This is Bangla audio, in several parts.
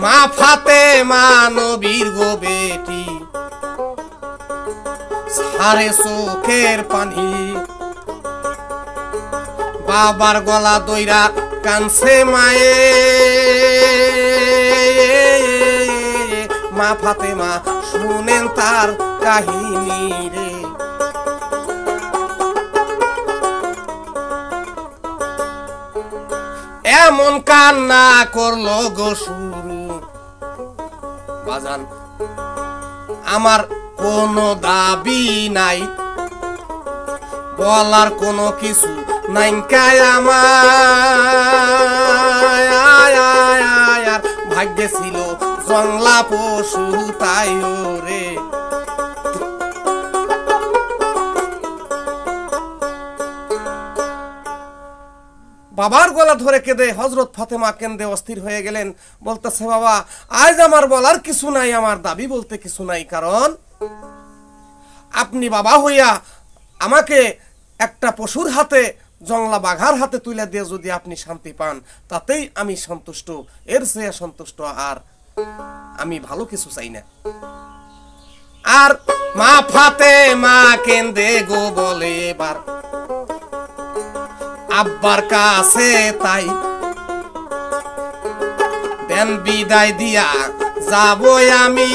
মা ফাতেমা নবীর গো বেটি সারে চোখের পানি বাবার গলা দইরা কানছে মায়ে মা ফাতেমা শুনেন তার কাহিনী রে এমন কান্না করলো গো শুরু বাজান আমার কোনো দাবি নাই বলার কোনো কিছু নাই কায় আমার ভাগ্যে ছিল জংলা পশু তাই রে বাবার গলা ধরে কেঁদে হযরত ফাতেমা কেঁদে অস্থির হয়ে গেলেন বলতেছে বাবা আজ আমার বলার কিছু নাই আমার দাবি বলতে কিছু নাই কারণ আপনি বাবা হইয়া আমাকে একটা পশুর হাতে জংলা বাঘার হাতে তুলে দিয়ে যদি আপনি শান্তি পান তাতেই আমি সন্তুষ্ট এর চেয়ে সন্তুষ্ট আর আমি ভালো কিছু চাই না আর মা ফাতেমা কেঁদে গো বলে এবার আব্বার কাছে তাই দেন বিদায় দিয়া যাবো আমি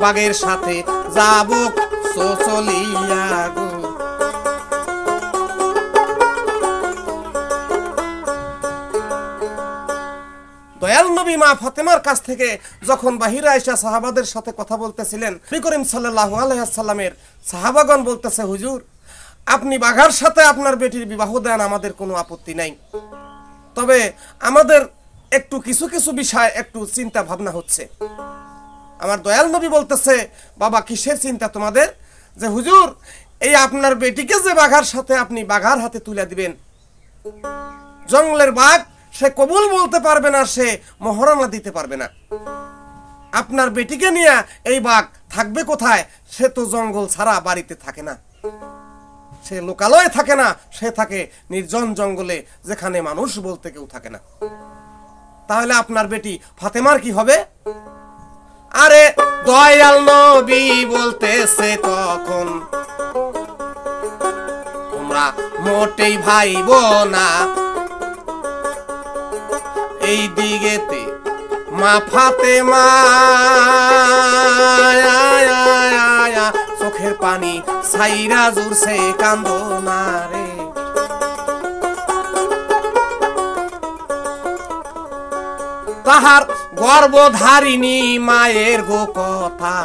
বাঘের সাথে যাবো চলিয়া গো দয়াল নবী মা ফাতেমার কাছ থেকে যখন বাহিরে আয়েশা সাহাবাদের সাথে কথা বলতেছিলেন নবী করিম সাল্লাল্লাহু আলাইহি ওয়াসাল্লামের সাহাবাগণ বলতেছে হুজুর আপনি বাঘার সাথে আপনার বেটির বিবাহ দেন আমাদের কোনো আপত্তি নাই তবে আমাদের একটু কিছু কিছু বিষয় একটু চিন্তা ভাবনা হচ্ছে আমার দয়াল নবী বলতেছে বাবা কিসের চিন্তা তোমাদের যে হুজুর এই আপনার বেটিকে যে বাঘার সাথে আপনি বাঘার হাতে তুলে দিবেন জঙ্গলের বাঘ সে কবুল বলতে পারবে না সে মহরণা দিতে পারবে না আপনার বেটিকে নিয়ে এই বাঘ থাকবে কোথায় সে তো জঙ্গল ছাড়া বাড়িতে থাকে না সে লোকালয়ে থাকে না সে থাকে নির্জন জঙ্গলে যেখানে মানুষ বলতে কেউ থাকে না তাহলে আপনার বেটি ফাতেমার কি হবে আরে দয়াল নবী বলতেছে তখন তোমরা মোটেই ভাইবো না এই দিকেতে মা ফাতেমা চোখের পানি ছাইরা জুরছে কান্দনা রে তাহার গর্ভধারিণী মায়ের গো কথা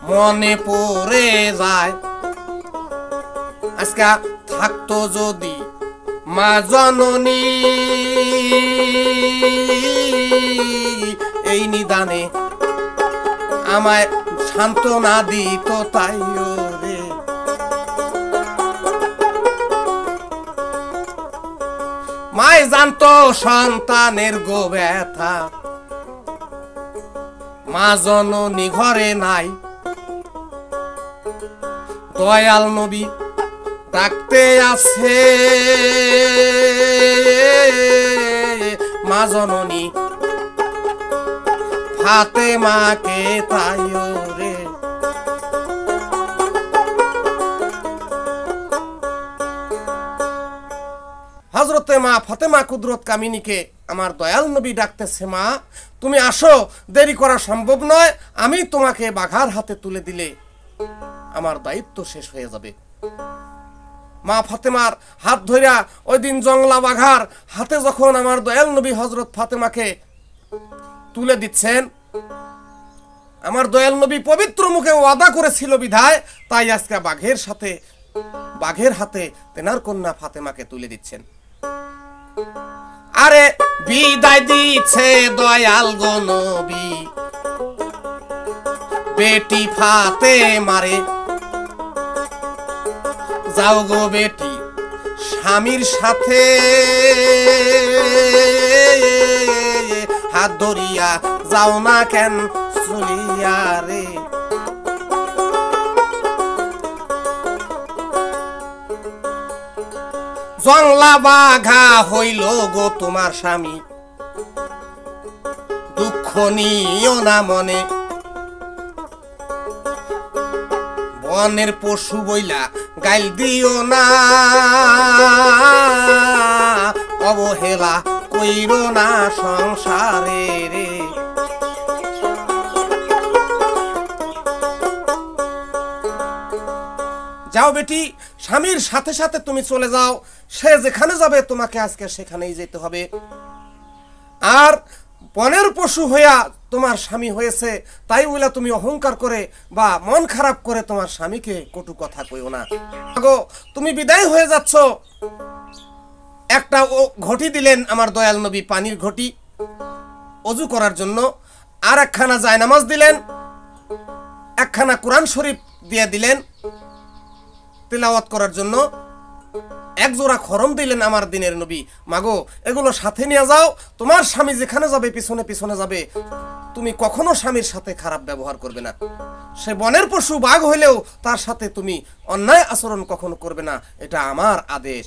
মনে পড়ে যায় আজকে থাকতো যদি মা জননী এই নিদানে আমায় সান্ত্বনা দিত তাই রে মায় জানতো সন্তানের গো ব্যথা মা জননী ঘরে নাই দয়াল নবী ডাকতে আছে মা জননী ফাতেমাকে তাই রে হযরতে মা ফাতেমা কুদরত কামিনীকে আমার দয়াল নবী ডাকতেছে মা তুমি আসো দেরি করা সম্ভব নয় আমি তোমাকে বাঘার হাতে তুলে দিলে আমার দায়িত্ব শেষ হয়ে যাবে মা ফাতেমার হাত ধইরা ওই দিন জংলা বাঘার হাতে যখন আমার দয়াল নবী হযরত ফাতেমাকে তুলে দিচ্ছেন আমার দয়াল নবী পবিত্র মুখে ওয়াদা করেছিল বিধায় তাই আজকে বাঘের হাতে তেনার কন্যা ফাতেমাকে তুলে দিচ্ছেন আরে বিদায় দিচ্ছে দয়াল গো নবী বেটি ফাতেমারে যাও গো বেটি স্বামীর সাথে হাত ধরিয়া যাও না কেন চলিয়া রে জংলা বাঘা হইল গো তোমার স্বামী, দুঃখ নিও না মনে, বনের পশু বইলা গাইল দিও না, অবহেলা কইরো না সংসারে রে। যাও বেটি, স্বামীর সাথে সাথে তুমি চলে যাও, সে যেখানে যাবে তোমাকে আজকে সেখানেই যেতে হবে। আর বনের পশু হইয়া তোমার স্বামী হয়েছে তাই বলে তুমি অহংকার করে বা মন খারাপ করে তোমার স্বামীকে কটু কথা কইও না। গো তুমি বিদায় হয়ে যাচ্ছ, একটা ঘটি দিলেন আমার দয়াল নবী, পানির ঘটি অজু করার জন্য, আর একখানা জায়নামাজ দিলেন, একখানা কোরআন শরীফ দিয়ে দিলেন তিলাওয়াত করার জন্য, এক জোড়া খরম দিলেন আমার দিনের নবী। মাগো এগুলো সাথে নিয়ে যাও, তোমার স্বামী যেখানে যাবে পিছনে পিছনে যাবে, তুমি কখনো স্বামীর সাথে খারাপ ব্যবহার করবে না। সে বনের পশু বাঘ হইলেও তার সাথে তুমি অন্যায় আচরণ কখনো করবে না, এটা আমার আদেশ।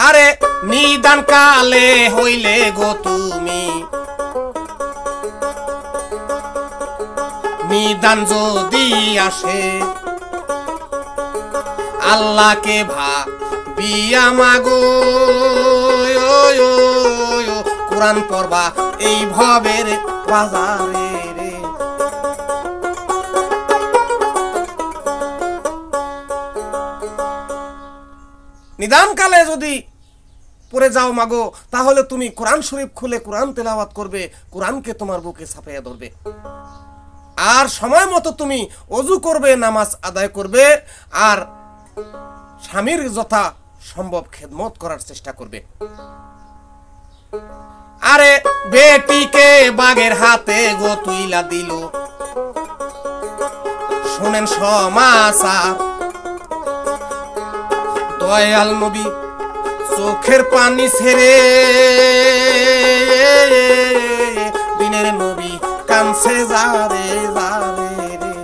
আরে নিদান কালে হইলে গো তুমি, নিদান যদি আসে, আল্লাহকে ভাবিয়া মাগো কোরআন পড়বা এই ভবের বাজারে রে। নিদান কালে যদি পড়ে যাও মাগো, তাহলে তুমি কোরআন শরীফ খুলে কোরআন তেলাওয়াত করবে, কোরআনকে তোমার বুকে ছাপাইয়া ধরবে, আর সময় মতো তুমি ওযু করবে, নামাজ আদায় করবে, আর স্বামীর যথা সম্ভব খেদমত করার চেষ্টা করবে। আরে বেটিকে বাঘের হাতে গো তুইলা দিল, শুনেন সমাচার, দয়াল নবী চোখের পানি ছেড়ে দিনের নবী কানছে যারে যারে রে।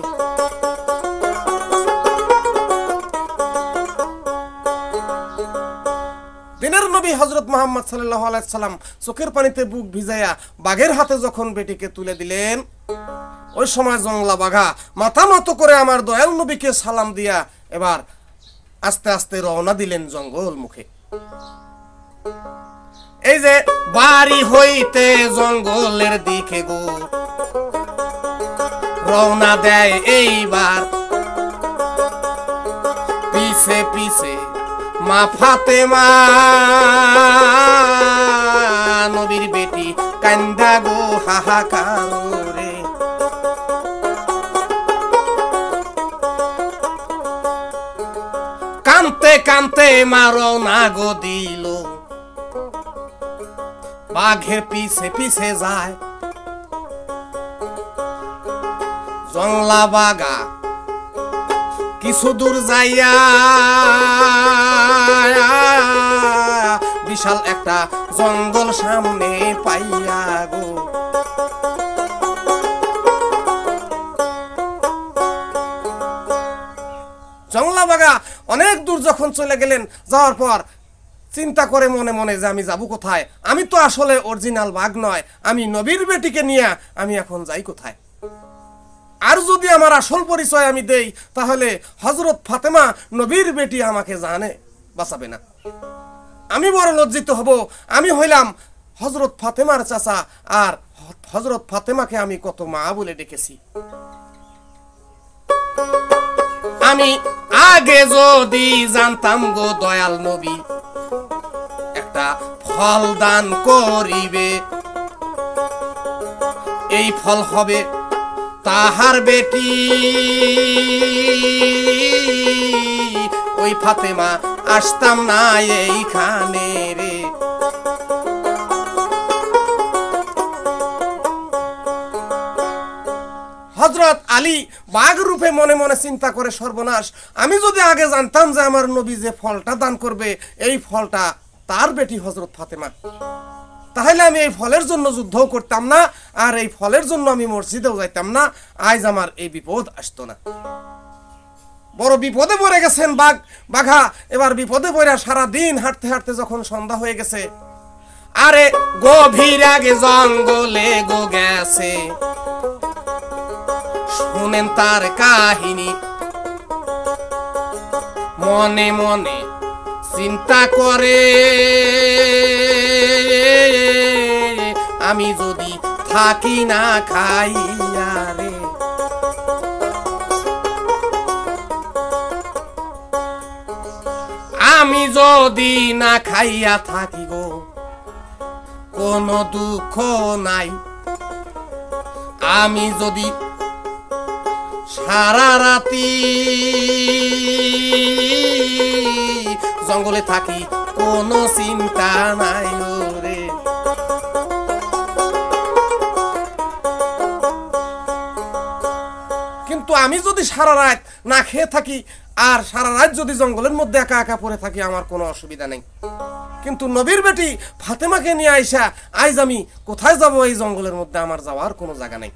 দিনের নবী হযরত মুহাম্মদ সাল্লাল্লাহু আলাইহি সাল্লাম চোখের পানিতে বুক ভিজাইয়া বাঘের হাতে যখন বেটিকে তুলে দিলেন, ওই সময় জংলা বাঘা মাথা নত করে আমার দয়াল নবীকে সালাম দিয়া এবার আস্তে আস্তে রওনা দিলেন জঙ্গল মুখে। এই যে বাড়ি হইতে জঙ্গলের দিকে গো রওনা দেয় এইবার, পিছে পিছে মা ফাতেমা নবীর বেটি কান্দা গো হাহাকার রে। কানতে কানতে মা রওনা গো দিল, বাঘের পিছে পিছে যায়, জংলা বাঘা কিছু দূর যাইয়া বিশাল একটা জঙ্গল সামনে পাইয়া গো জংলা বাঘা অনেক দূর যখন চলে গেলেন, যাওয়ার পর চিন্তা করে মনে মনে যে আমি যাব কোথায়, আমি তো আসলে অরিজিনাল বাঘ নয়, আমি নবীর বেটিকে নিয়ে আমি এখন যাই কোথায়। আর যদি আমার আসল পরিচয় আমি দেই তাহলে হযরত ফাতেমা নবীর বেটি আমাকে জানে বাঁচাবে না, আমি বড় লজ্জিত হব। আমি হইলাম হযরত ফাতেমার চাচা, আর হযরত ফাতেমাকে আমি কত মা বলে ডেকেছি। আমি আগে যদি জানতাম গো দয়াল নবী একটা ফল দান করিবে, এই ফল হবে তাহার বেটি, ওই ফাতেমা আসতাম না এইখানে রে। হযরত আলী বাঘ রূপে মনে মনে চিন্তা করে, সর্বনাশ, আমি যদি আগে জানতাম যে আমার নবী যে ফলটা দান করবে এই ফলটা তার বেটি হযরত ফাতেমা, তাহলে আমি এই ফলের জন্য যুদ্ধও করতাম না, আর এই ফলের জন্য আমি মসজিদেও যাইতাম না, আজ আমার এই বিপদ আসতো না। বড় বিপদে পড়ে গেছেন বাঘা। এবার বিপদে পড়ে সারা দিন হাঁটতে হাঁটতে যখন সন্ধ্যা হয়ে গেছে, আরে গভীর আগে জঙ্গলে গেছে, শুনেন তার কাহিনী। মনে মনে চিন্তা করে, আমি যদি থাকি না খাইয়া রে, আমি যদি না খাইয়া থাকি গো, কোনো দুঃখ নাই। আমি যদি সারা রাতি জঙ্গলে থাকি, কোনো চিন্তা নাই রে। কিন্তু আমি যদি সারা রাত না খেয়ে থাকি আর সারা রাত যদি জঙ্গলের মধ্যে একা একা পড়ে থাকি, আমার কোনো অসুবিধা নেই। কিন্তু নবীর বেটি ফাতেমাকে নিয়ে আইসা আজ আমি কোথায় যাব? এই জঙ্গলের মধ্যে আমার যাওয়ার কোনো জায়গা নেই।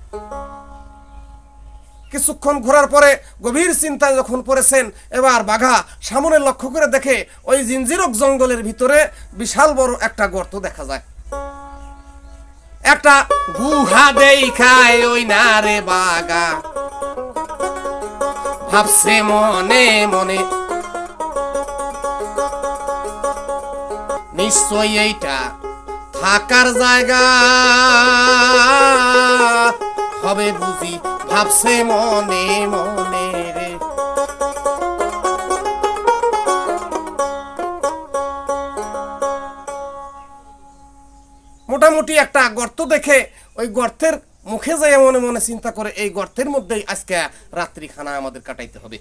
কিছুক্ষণ ঘোরার পরে গভীর চিন্তায় যখন পড়েছেন, এবার বাঘা সামনে লক্ষ্য করে দেখে ওই জিঞ্জিরক জঙ্গলের ভিতরে বিশাল বড় একটা গর্ত দেখা যায়। একটা গুহা দেখায় ওই না রে বাঘা, ভাবছে মনে মনে, নিশ্চয়ই এইটা থাকার জায়গা হবে বুঝি, ভাবছে মনে মনে রে। মোটামুটি একটা গর্ত দেখে ওই গর্তের মুখে যাই মনে মনে চিন্তা করে, এই গর্তের মধ্যেই আজকে রাত্রিখানা আমাদের কাটাইতে হবে।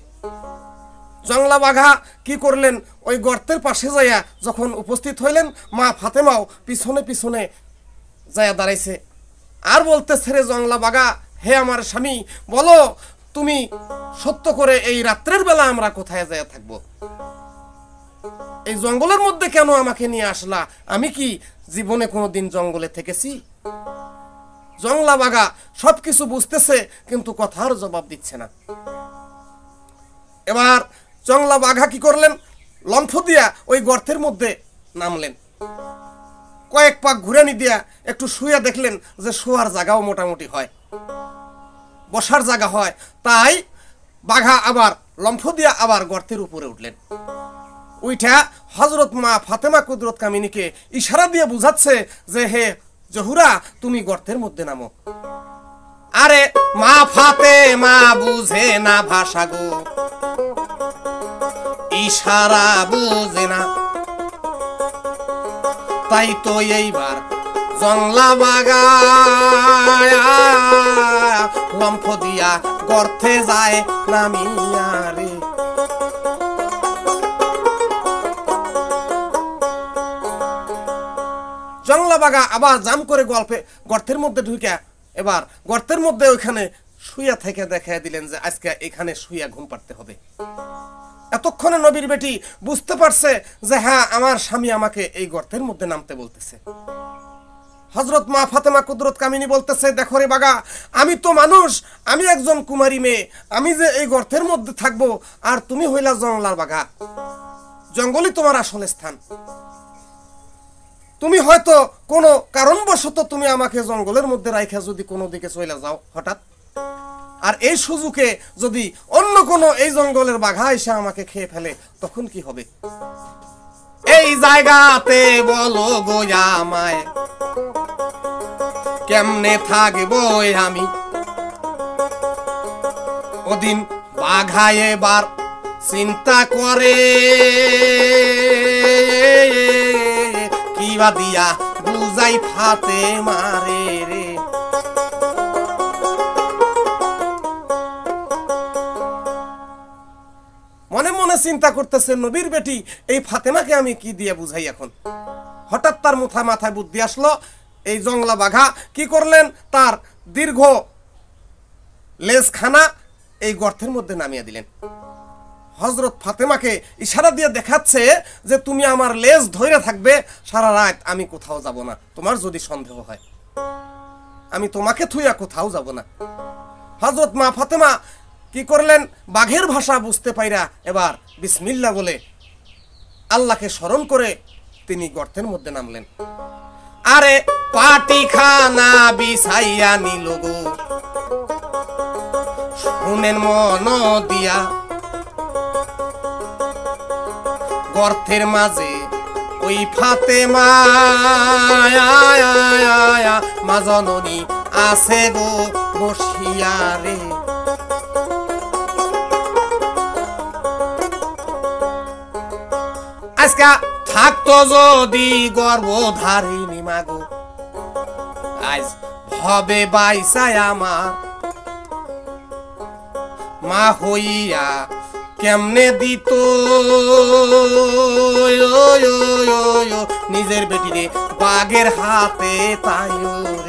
জংলা বাঘা কি করলেন, ওই গর্তের পাশে যাইয়া যখন উপস্থিত হইলেন, মা ফাতেমাও পিছনে পিছনে যাইয়া দাঁড়াইছে। আর বলতেছে, রে জংলা বাঘা, হে আমার স্বামী, বলো তুমি সত্য করে এই রাত্রের বেলা আমরা কোথায় যাইয়া থাকবো? এই জঙ্গলের মধ্যে কেন আমাকে নিয়ে আসলা? আমি কি জীবনে কোনোদিন জঙ্গলে থেকেছি? জংলা বাঘা সবকিছু বুঝতেছে, কিন্তু কথার জবাব দিচ্ছে না। এবার জংলা বাঘা কি করলেন, লম্ফ দিয়া ওই গর্তের মধ্যে নামলেন। কয়েক পাক ঘুরানি দিয়া একটু শুয়ে দেখলেন যে শোয়ার জায়গাও মোটামুটি হয়, বসার জায়গা হয়। তাই বাঘা আবার লম্ফ দিয়া আবার গর্তের উপরে উঠলেন। উইঠা হযরত মা ফাতেমা কুদরত কামিনীকে ইশারা দিয়ে বুঝাচ্ছে যে, হে জহুরা, তুমি গর্তের মধ্যে নামো। আরে মা ফাতেমা বুঝে না ভাষা গো, ইশারা বুঝে না। তাই তো এইবার জংলা বাঘা লম্ফ দিয়া গর্তে যায় নামিয়া রে। জংলা বাঘা আবার জাম করে গর্তের মধ্যে ঢুকে এবার গর্তের মধ্যে ওইখানে শুইয়া থেকে দেখায় দিলেন যে আজকে এখানে শুইয়া ঘুম পাড়তে হবে। এতক্ষণে নবীর বেটি বুঝতে পারছে যে হ্যাঁ, আমার স্বামী আমাকে এই গর্তের মধ্যে নামতে বলতেছে। হযরত মা ফাতেমা কুদরত কামিনী বলতেছে, দেখো রে বাঘা, আমি তো মানুষ, আমি একজন কুমারী মেয়ে, আমি যে এই গর্তের মধ্যে থাকবো, আর তুমি হইলা জংলার বাঘা, জঙ্গলই তোমার আসল স্থান। তুমি হয়তো কোনো কারণবশত তুমি আমাকে জঙ্গলের মধ্যে রাইখা যদি কোনো দিকে চলে যাও হঠাৎ, আর এই সুযোগে যদি অন্য কোনো এই জঙ্গলের বাঘা এসে আমাকে খেয়ে ফেলে, তখন কি হবে? এই জায়গাতে বলো গো আমায়, কেমনে থাকবো আমি? ওদিন বাঘা এবার চিন্তা করে, কিবা দিয়া বুঝাই ফাতেমা রে। মনে মনে চিন্তা করতেছে, নবীর বেটি এই ফাতেমাকে আমি কি দিয়ে বুঝাই এখন? হঠাৎ তার মাথায় বুদ্ধি আসলো। এই জংলা বাঘা কি করলেন, তার দীর্ঘ লেজখানা এই গর্তের মধ্যে নামিয়ে দিলেন। হযরত ফাতেমাকে ইশারা দিয়ে দেখাচ্ছে যে তুমি আমার লেজ ধরে থাকবে সারা রাত, আমি কোথাও যাব না। তোমার যদি সন্দেহ হয়, আমি তোমাকে থুইয়া কোথাও যাব না। হযরত মা ফাতেমা কি করলেন, বাঘের ভাষা বুঝতে পাইরা এবার বিসমিল্লাহ বলে আল্লাহকে স্মরণ করে তিনি গর্তের মধ্যে নামলেন। আরে পাটি খানা বিছাইয়া নিল গো, শুনেন মন দিয়া, গর্তের মাঝে ওই ফাতেমা মা জননী আছে গো বসিয়া রে। আজকা থাকতো যদি গর্ভধারিণী মাগো, আজ হবে বাইসায় আমার মা হইয়া কেমনে দিত নিজের বেটিরে বাঘের হাতে তাই রে।